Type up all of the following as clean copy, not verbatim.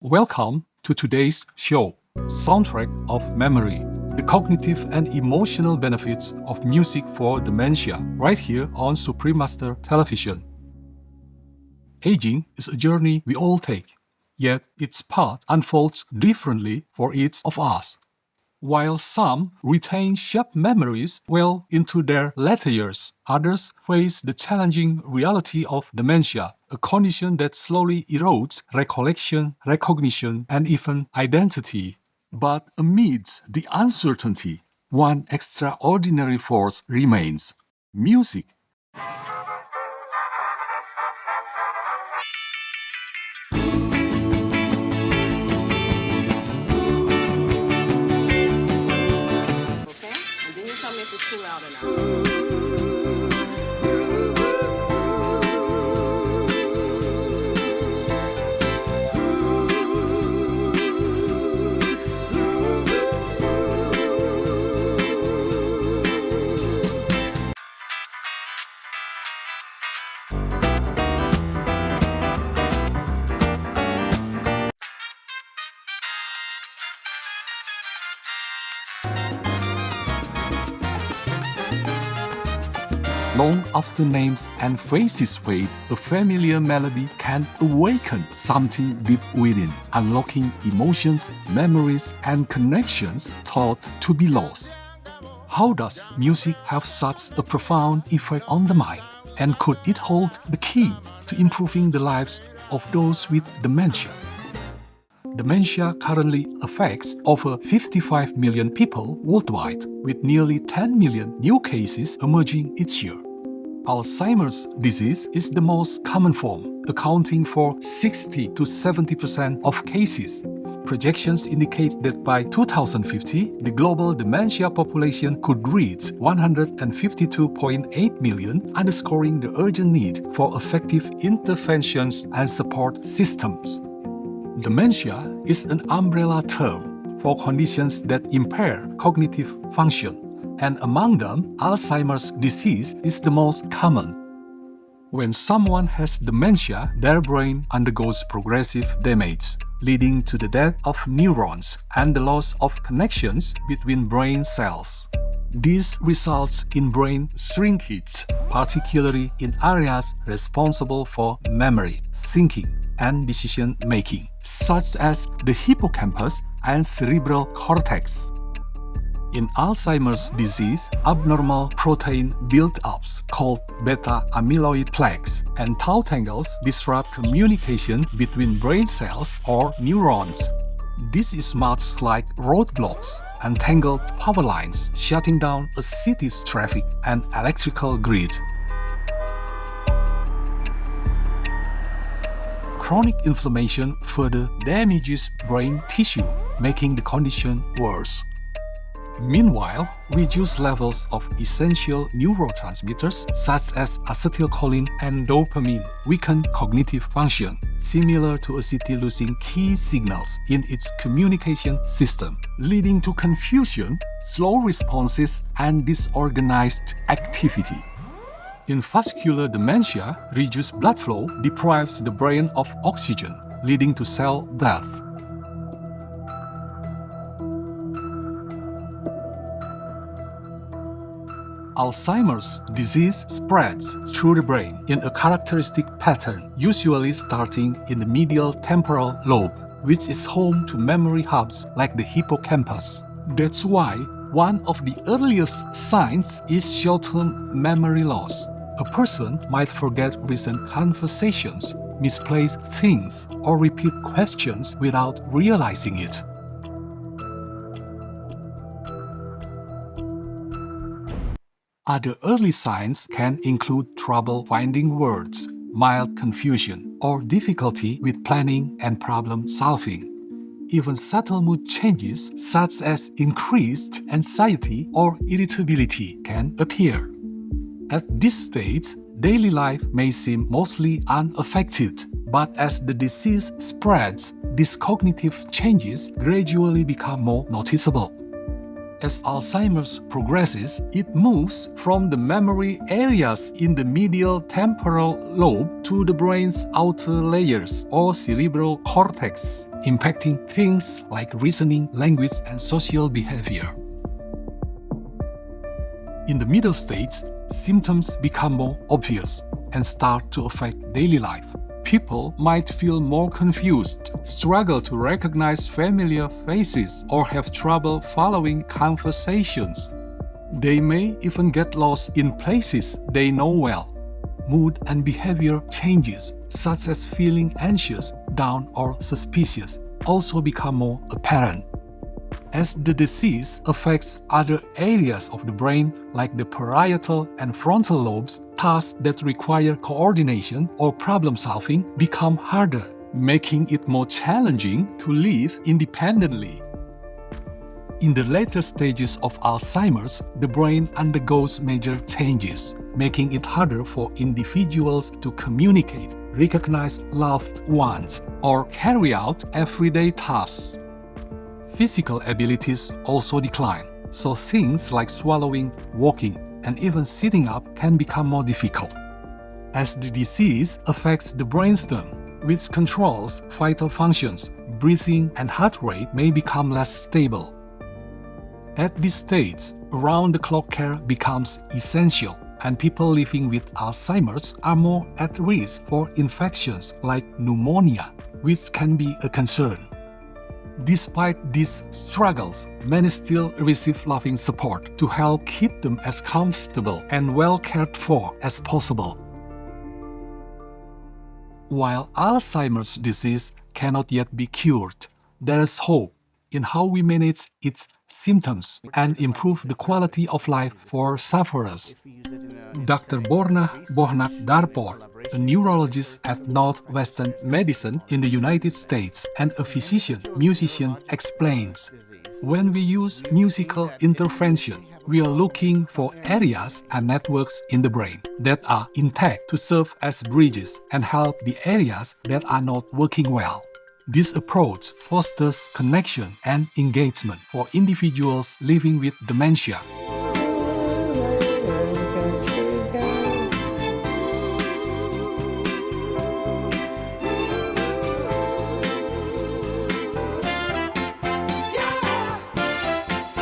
Welcome to today's show, Soundtrack of Memory, the cognitive and emotional benefits of music for dementia, right here on Supreme Master Television. Aging is a journey we all take, yet its path unfolds differently for each of us. While some retain sharp memories well into their later years, others face the challenging reality of dementia, a condition that slowly erodes recollection, recognition, and even identity. But amidst the uncertainty, one extraordinary force remains: music. Too loud enough. Long after names and faces fade, a familiar melody can awaken something deep within, unlocking emotions, memories, and connections thought to be lost. How does music have such a profound effect on the mind? And could it hold the key to improving the lives of those with dementia? Dementia currently affects over 55 million people worldwide, with nearly 10 million new cases emerging each year. Alzheimer's disease is the most common form, accounting for 60 to 70% of cases. Projections indicate that by 2050, the global dementia population could reach 152.8 million, underscoring the urgent need for effective interventions and support systems. Dementia is an umbrella term for conditions that impair cognitive function, and among them, Alzheimer's disease is the most common. When someone has dementia, their brain undergoes progressive damage, leading to the death of neurons and the loss of connections between brain cells. This results in brain shrinkage, particularly in areas responsible for memory, thinking, and decision-making, such as the hippocampus and cerebral cortex. In Alzheimer's disease, abnormal protein build-ups called beta-amyloid plaques and tau tangles disrupt communication between brain cells or neurons. This is much like roadblocks, entangled power lines shutting down a city's traffic and electrical grid. Chronic inflammation further damages brain tissue, making the condition worse. Meanwhile, reduced levels of essential neurotransmitters such as acetylcholine and dopamine weaken cognitive function, similar to a city losing key signals in its communication system, leading to confusion, slow responses, and disorganized activity. In vascular dementia, reduced blood flow deprives the brain of oxygen, leading to cell death. Alzheimer's disease spreads through the brain in a characteristic pattern, usually starting in the medial temporal lobe, which is home to memory hubs like the hippocampus. That's why one of the earliest signs is short-term memory loss. A person might forget recent conversations, misplace things, or repeat questions without realizing it. Other early signs can include trouble finding words, mild confusion, or difficulty with planning and problem solving. Even subtle mood changes, such as increased anxiety or irritability, can appear. At this stage, daily life may seem mostly unaffected, but as the disease spreads, these cognitive changes gradually become more noticeable. As Alzheimer's progresses, it moves from the memory areas in the medial temporal lobe to the brain's outer layers or cerebral cortex, impacting things like reasoning, language, and social behavior. In the middle stage, symptoms become more obvious and start to affect daily life. People might feel more confused, struggle to recognize familiar faces, or have trouble following conversations. They may even get lost in places they know well. Mood and behavior changes, such as feeling anxious, down, or suspicious, also become more apparent. As the disease affects other areas of the brain, like the parietal and frontal lobes, tasks that require coordination or problem-solving become harder, making it more challenging to live independently. In the later stages of Alzheimer's, the brain undergoes major changes, making it harder for individuals to communicate, recognize loved ones, or carry out everyday tasks. Physical abilities also decline, so things like swallowing, walking, and even sitting up can become more difficult. As the disease affects the brainstem, which controls vital functions, breathing and heart rate may become less stable. At this stage, around-the-clock care becomes essential, and people living with Alzheimer's are more at risk for infections like pneumonia, which can be a concern. Despite these struggles, many still receive loving support to help keep them as comfortable and well cared for as possible. While Alzheimer's disease cannot yet be cured, there is hope in how we manage its symptoms and improve the quality of life for sufferers. Dr. Borna Bohnak Darpor, a neurologist at Northwestern Medicine in the United States and a physician-musician, explains, when we use musical intervention, we are looking for areas and networks in the brain that are intact to serve as bridges and help the areas that are not working well. This approach fosters connection and engagement for individuals living with dementia.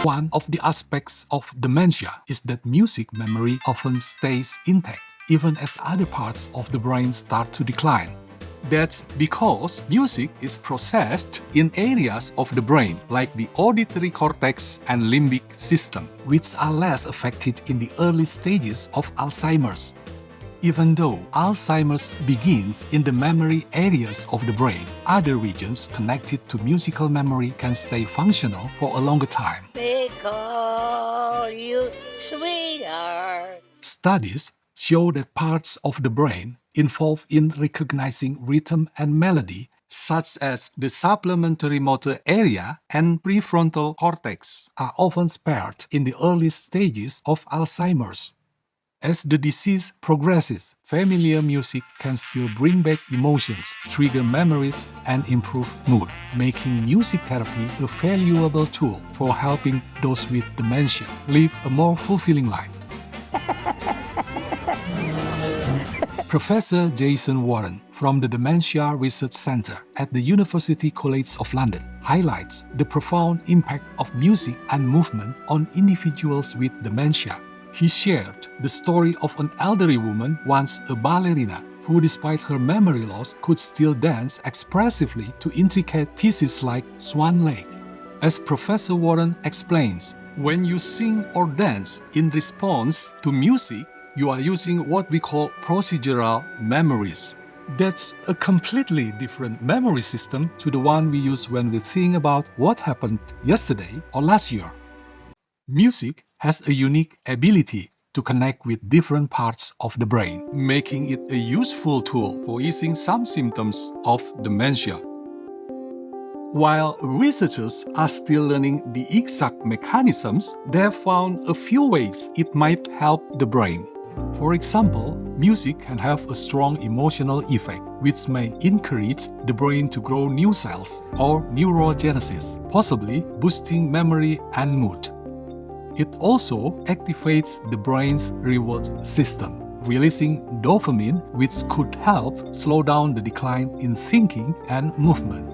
One of the aspects of dementia is that music memory often stays intact, even as other parts of the brain start to decline. That's because music is processed in areas of the brain like the auditory cortex and limbic system, which are less affected in the early stages of Alzheimer's. Even though Alzheimer's begins in the memory areas of the brain, other regions connected to musical memory can stay functional for a longer time. They call you sweetheart. Studies show that parts of the brain involved in recognizing rhythm and melody, such as the supplementary motor area and prefrontal cortex, are often spared in the early stages of Alzheimer's. As the disease progresses, familiar music can still bring back emotions, trigger memories, and improve mood, making music therapy a valuable tool for helping those with dementia live a more fulfilling life. Professor Jason Warren from the Dementia Research Center at the University College of London highlights the profound impact of music and movement on individuals with dementia. He shared the story of an elderly woman, once a ballerina, who despite her memory loss could still dance expressively to intricate pieces like Swan Lake. As Professor Warren explains, when you sing or dance in response to music, you are using what we call procedural memories. That's a completely different memory system to the one we use when we think about what happened yesterday or last year. Music has a unique ability to connect with different parts of the brain, making it a useful tool for easing some symptoms of dementia. While researchers are still learning the exact mechanisms, they have found a few ways it might help the brain. For example, music can have a strong emotional effect, which may encourage the brain to grow new cells or neurogenesis, possibly boosting memory and mood. It also activates the brain's reward system, releasing dopamine, which could help slow down the decline in thinking and movement.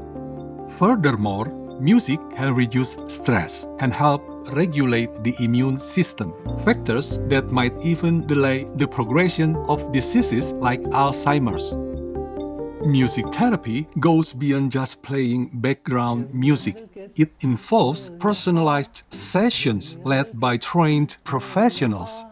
Furthermore, music can reduce stress and help regulate the immune system, factors that might even delay the progression of diseases like Alzheimer's. Music therapy goes beyond just playing background music. It involves personalized sessions led by trained professionals.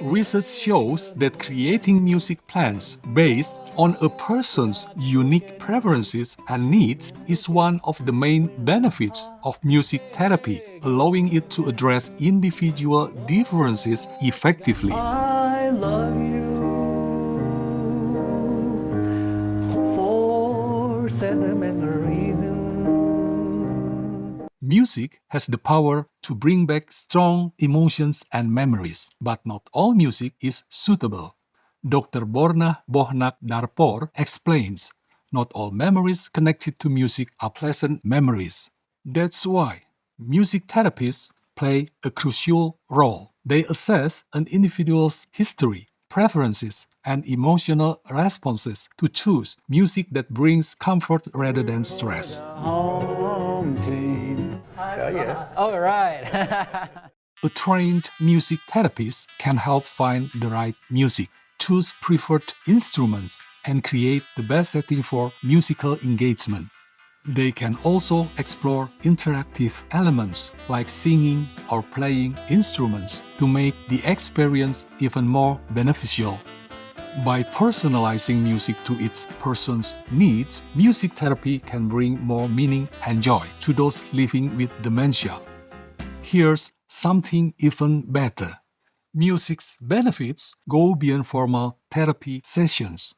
Research shows that creating music plans based on a person's unique preferences and needs is one of the main benefits of music therapy, allowing it to address individual differences effectively. I love you for sentimental reasons. Music has the power to bring back strong emotions and memories, but not all music is suitable. Dr. Borna Bohnak Darpor explains, not all memories connected to music are pleasant memories. That's why music therapists play a crucial role. They assess an individual's history, preferences, and emotional responses to choose music that brings comfort rather than stress. Home team. All right. A trained music therapist can help find the right music, choose preferred instruments, and create the best setting for musical engagement. They can also explore interactive elements like singing or playing instruments to make the experience even more beneficial. By personalizing music to its person's needs, music therapy can bring more meaning and joy to those living with dementia. Here's something even better. Music's benefits go beyond formal therapy sessions.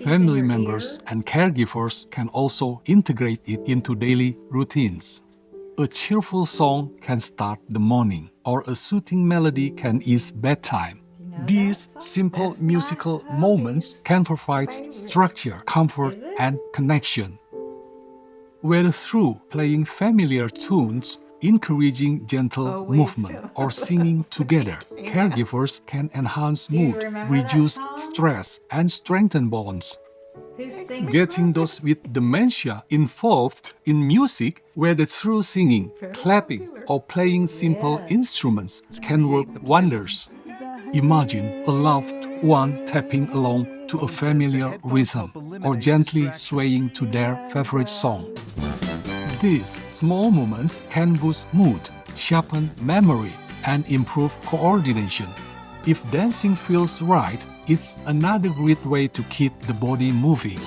Family members and caregivers can also integrate it into daily routines. A cheerful song can start the morning, or a soothing melody can ease bedtime. These simple musical moments can provide structure, comfort, and connection. Whether through playing familiar tunes, encouraging gentle movement, or singing together, caregivers can enhance mood, reduce stress, and strengthen bonds. Getting those with dementia involved in music, whether through singing, clapping, or playing simple instruments, can work wonders. Imagine a loved one tapping along to a familiar rhythm or gently swaying to their favorite song. These small moments can boost mood, sharpen memory, and improve coordination. If dancing feels right, it's another great way to keep the body moving.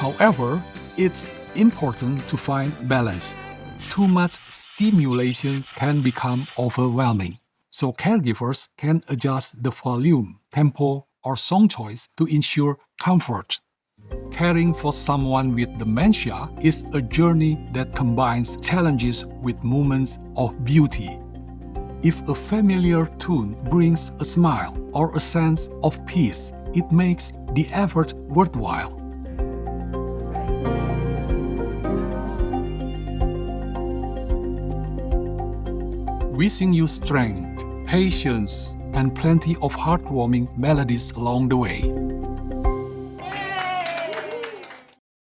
However, it's important to find balance. Too much stimulation can become overwhelming, so caregivers can adjust the volume, tempo, or song choice to ensure comfort. Caring for someone with dementia is a journey that combines challenges with moments of beauty. If a familiar tune brings a smile or a sense of peace, it makes the effort worthwhile. Wishing you strength, patience, and plenty of heartwarming melodies along the way.